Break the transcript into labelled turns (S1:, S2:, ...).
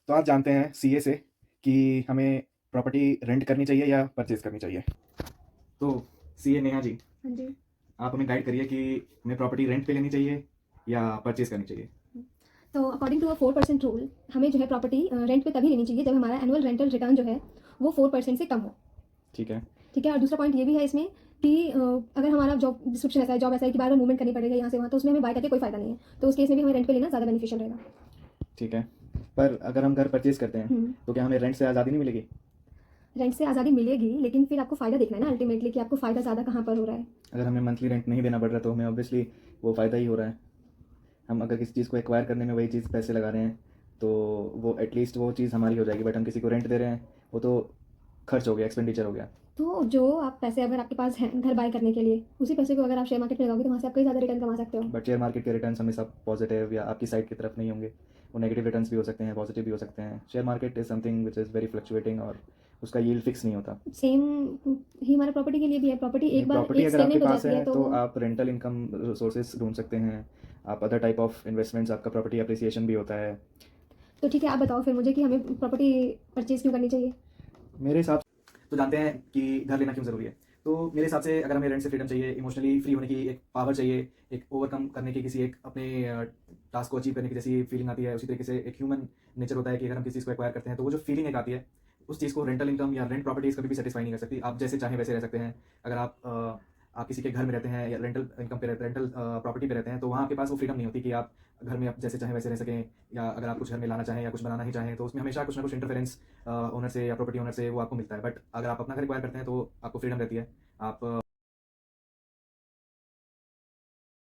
S1: तो आप जानते हैं सीए से कि हमें प्रॉपर्टी रेंट करनी चाहिए या परचेज़ करनी चाहिए। तो सीए नेहा जी,
S2: हाँ जी।
S1: आप हमें गाइड करिए कि हमें प्रॉपर्टी रेंट पे लेनी चाहिए या परचेज़ करनी चाहिए?
S2: तो अकॉर्डिंग टू अ 4% रूल हमें जो है प्रॉपर्टी रेंट पे तभी लेनी चाहिए जब हमारा एनुअल रेंटल रिटर्न जो है वो 4% से कम हो।
S1: ठीक है।
S2: ठीक है, और दूसरा पॉइंट ये भी है इसमें कि अगर हमारा जॉब डिस्क्रिप्शन ऐसा है, जॉब ऐसा है कि बार बार मूवमेंट करनी पड़ेगा यहाँ से वहाँ, तो उसमें हमें बाय करके कोई फायदा नहीं है। तो उस केस में भी हमें रेंट पे लेना ज़्यादा बेनिफिशियल रहेगा।
S1: ठीक है। पर अगर हम घर परचेज़ करते हैं,
S2: हम्म,
S1: तो क्या हमें रेंट से आज़ादी नहीं मिलेगी?
S2: रेंट से आज़ादी मिलेगी, लेकिन फिर आपको फ़ायदा देखना है ना अल्टीमेटली कि आपको फ़ायदा ज़्यादा कहाँ पर हो रहा है।
S1: अगर हमें मंथली रेंट नहीं देना पड़ रहा तो हमें ऑब्वियसली वो फ़ायदा ही हो रहा है। हम अगर किसी चीज़ को एक्वायर करने में वही चीज़ पैसे लगा रहे हैं, तो वो एटलीस्ट वो चीज़ हमारी हो जाएगी, बट हम किसी को रेंट दे रहे हैं, वो तो खर्च हो गया, एक्सपेंडिचर हो गया।
S2: तो जो आप पैसे अगर आपके पास हैं घर बाय करने के लिए, उसी पैसे को अगर आप शेयर मार्केट में लगाओगे तो वहाँ से आप कई ज़्यादा रिटर्न कमा सकते हो।
S1: बट शेयर मार्केट के रिटर्न्स हमेशा पॉजिटिव या आपकी साइड की तरफ नहीं होंगे। वो नेगेटिव रिटर्न्स भी हो सकते हैं, पॉजिटिव भी हो सकते हैं। Share market is something which is very fluctuating और उसका यील्ड फिक्स नहीं होता।
S2: सेम ही हमारे प्रॉपर्टी के लिए भी है। प्रॉपर्टी
S1: नहीं,
S2: एक बार
S1: प्रॉपर्टी
S2: एक
S1: अगर आपके
S2: स्टेगनेट हो
S1: पास
S2: जाती है
S1: है
S2: तो
S1: तो आप रेंटल इनकम सोर्सेज ढूँढ सकते हैं। आप अदर टाइप ऑफ इन्वेस्टमेंट्स, आपका प्रॉपर्टी एप्रिसिएशन भी होता है।
S2: तो ठीक है, आप बताओ फिर मुझे कि हमें प्रॉपर्टी परचेज़ क्यों करनी चाहिए?
S1: मेरे हिसाब तो जानते हैं कि घर लेना क्यों ज़रूरी है। तो मेरे हिसाब से अगर हमें रेंट से फ्रीडम चाहिए, इमोशनली फ्री होने की एक पावर चाहिए, एक ओवरकम करने की किसी एक अपने टास्क को अचीव करने की जैसी फीलिंग आती है, उसी तरीके से एक ह्यूमन नेचर होता है कि अगर हम किसी चीज़ को एक्वायर करते हैं तो वो जो फीलिंग एक आती है, उस चीज़ को रेंटल इनकम या रेंट प्रॉपर्टीज़ कभी भी सेटिस्फाई नहीं कर सकती। आप जैसे चाहें वैसे रह सकते हैं। अगर आप किसी के घर में रहते हैं या रेंटल इनकम पे रहते हैं, रेंटल प्रॉपर्टी पे रहते हैं, तो वहाँ आपके पास वो फ्रीडम नहीं होती कि आप घर में आप जैसे चाहें वैसे रह सकें, या अगर आप कुछ घर में लाना चाहें या कुछ बनाना ही चाहें, तो उसमें हमेशा कुछ ना कुछ इंटरफेरेंस ओनर से या प्रॉपर्टी ओनर से वो आपको मिलता है। बट अगर आप अपना घर एक्वायर करते हैं तो आपको फ्रीडम रहती है। आप